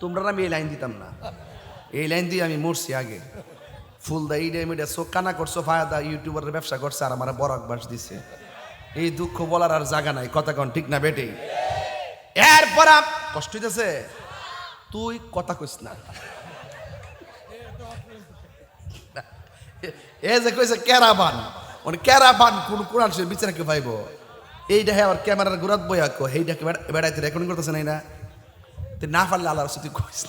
তোমরা আমি এই লাইন দিতাম না, এই লাইন দিয়ে আমি মরছি আগে। ফুল দা ইডে মিডে চোখ কানা করছো, ফায়দা ইউটিউবারের ব্যবসা করছে আর আমার বড় বাস দিছে। এই দুঃখ বলার আর জায়গা নাই, কথা কন ঠিক না বেটে? এরপর কষ্ট হইতেছে, তুই কথা কইস না। এ যে কইছে ক্যারাবান, মানে ক্যারাবান কোন কোরআন শরীফ বিচারা কে পাইব? এইটা হে আবার ক্যামেরার গুরাত বইয়া কো এইটাকে বেড়াইতে রেকর্ডিং করতেছে না, তুই না পারলে আল্লাহর সাথে কইস।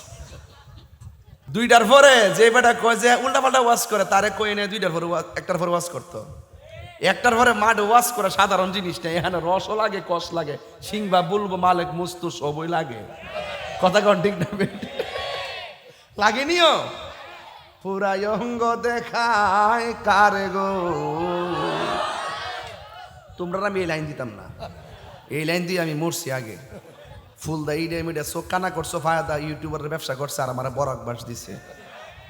দুইটার পরে যে বেটা কয় যে উল্টা পাল্টা ওয়াজ করে তারে কই এনে দুইটার পরে একটার পরে ওয়াজ করতো। একটার পরে মাঠ ওয়াজ করা সাধারণ জিনিস না, এখানে রসও লাগে, কষ লাগে, সিংবা বলবো মালিক মুস্তু সবই লাগে, কথা কন ঠিক না বেটে? লাগেনিও পুরাই অঙ্গ দেখায় কারে গো। তোমরা আমি এই লাইন দিতাম না, এই লাইন দিয়ে আমি মরছি আগে। ফুল দা ইডে মিডে চোখ কানা করছো, ফায়দা ইউটিউবারের ব্যবসা করছে আর আমার বড় বাস দিছে।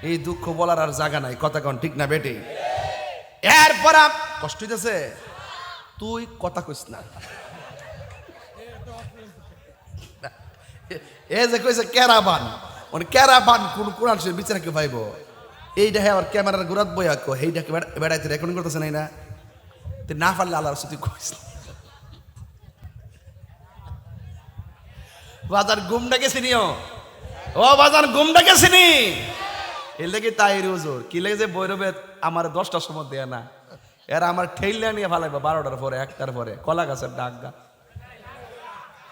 এই দুঃখ বলার আর জায়গা নাই, কথা কন ঠিক না বেটে? এরপর কষ্ট হইতেছে, তুই কথা কইস না। এ যে কইছে ক্যারাবান, মানে ক্যারাবান কোন কোরআন শরীফ বিচারা কে পাইব? এইটা হে আবার ক্যামেরার গুরাত বইয়া কো এইটাকে বেড়াইতে রেকর্ডিং করতেছে না, তুই না পারলে আল্লাহর সাথে কইস। বাজার গুমটা গেছি নিও, ও বাজার গুমটা গেছি নি। এর লেগে তাই হুজুর কি লেগে যে বৈরবে আমার 10টার সময় দেয় না, এরা আমার ঠেইলা নিয়ে ভালাইবো 12টার পরে 1টার পরে কলা গাছের ডাক গা।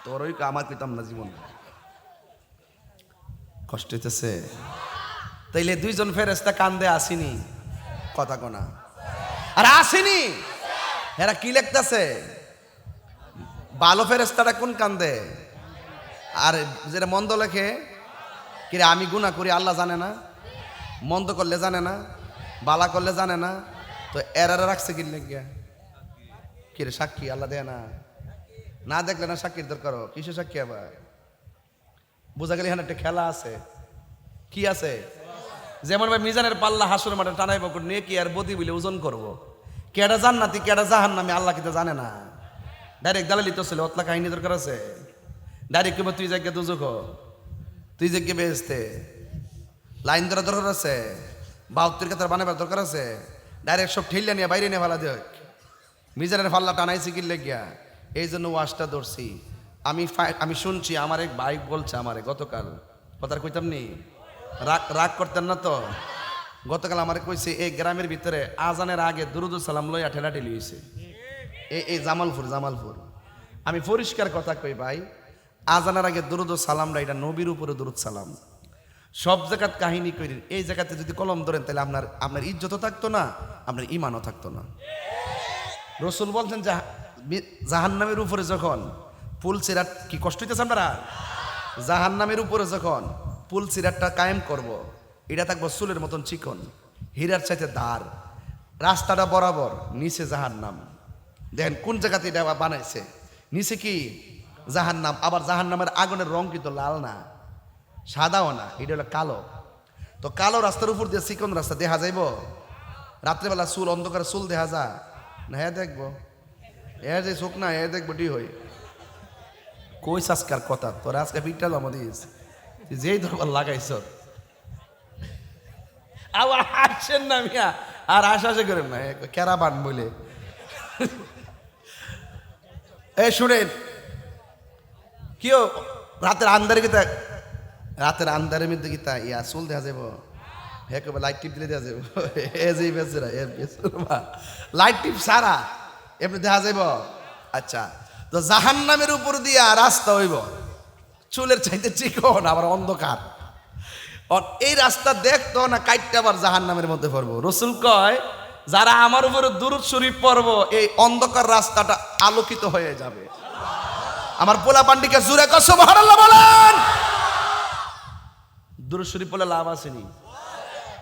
তোর ওই আমার পেতাম না জীবন, কষ্ট হইতেছে। তাইলে দুইজন ফেরেশতা কান্দে আসিনি, কথা কোনা আর আসেনি। এরা কি লিখতেছে? ভালো ফেরেশতাটা কোন কান্দে, আর যেটা মন্দ লেখে কিরে আমি গুনাহ করি আল্লাহ জানে না, মন্দ করলে জানে না, বালা করলে জানে না, তো এরা রাখছে কি লেগে? কিরে সাক্ষী আল্লাহ দেয় না, না দেখলে না সাক্ষীর দরকার, কিসে সাক্ষী? আবার বোঝা গেলে এখানে একটা খেলা আছে। কি আছে? যেমন ভাই মিজানের পাল্লা হাসুর মাঠে টানাইব নিয়ে কি আর বদি বলে ওজন করবো, কেডা জান্নাতি কেডা জাহান্নামী আল্লাহ কিন্তু জানে না। ডাইরেক্ট দালালি তো ছিল, অতলা কাহিনী দরকার আছে? ডাইরেক্ট কেবল তুই জায়গা দুজক, তুই জায়গা বেহেস্তে লাইন ধরা দরকার আছে, 72 কাতার বানাবার দরকার আছে? ডাইরেক্ট সব ঠেলিয়া নিয়ে বাইরে নিয়ে ফেলা দেখ। মিজানের পাল্লা টানাইছি কি লেগিয়া, এই জন্য ওয়াজটা ধরছি। আমি শুনছি আমার এক ভাই বলছে আমারে গতকাল, কথা কইতাম নি, রাগ করতেন না তো? গতকাল আমারে কইছে এই গ্রামের ভিতরে আজানের আগে দুরুদ সালাম লইয়া ঠেলাঠেলি হয়েছে, এই জামালপুর। আমি পরিষ্কার কথা কই ভাই, আজানের আগে দুরুদ সালামরা এটা নবীর উপরে দুরুদ সালাম। সব জায়গাত কাহিনী করেন, এই জায়গাতে যদি কলম ধরেন তাহলে আপনার ইজ্জতও থাকতো না, আপনার ইমানও থাকতো না। রসুল বলছেন জাহান্নামের উপরে যখন পুল সিরাত, কি কষ্ট হইতেছে আপনারা? জাহান্নামের উপরে যখন পুল সিরাতটা কায়েম করব, এটা থাকবো চুলের মতন চিকন, হীরার চাইতে ধার, রাস্তাটা বরাবর, নিচে জাহান্নাম। দেখেন কোন জায়গাতে এটা বানাইছে, নিচে কি জাহান্নাম। আবার জাহান্নামের আগুনের রং কিন্তু লাল না, সাদাও না, এটা হলো কালো। তো কালো রাস্তার উপর দিয়ে চিকন রাস্তা দেখা যাইব? রাত্রেবেলা চুল অন্ধকারে চুল দেখা যায় না? হ্যাঁ দেখবো, হ্যাঁ যে চোখ না, হ্যাঁ দেখবো টি হই। কই সাজকার কথা তোর আজকে পিঠটা আমাদের যেই দরবার লাগাইছ আবার হাসছেন না মিয়া, আর আশাশে করেন না, ক্যারাবান বলে। এ শুনেন কিও, রাতের আন্দারের মধ্যে গীতা ইয়া চুল দেখা যাব, হ্যাঁ কবে লাইট টিপ দিলে দেখা যাব, এ যে বেচরা লাইট টিপ সারা এমনি দেখা যাব। আচ্ছা, তো জাহান্নামের উপর দিয়া রাস্তা হইব, চুলের চাইতে চিকন, আবার অন্ধকার। এই রাস্তা দেখতো না কাইটটা আবার জাহান্নামের মধ্যে পড়বো। রসুল কয় যারা আমার উপরে দুরূদ শরীফ পড়বো, এই অন্ধকার রাস্তাটা আলোকিত হয়ে যাবে। আমার পোলা পান্ডিকে জুড়ে কর সুবহানাল্লাহ বলেন। দুরূদ শরীফ পড়লে লাভ আসেনি?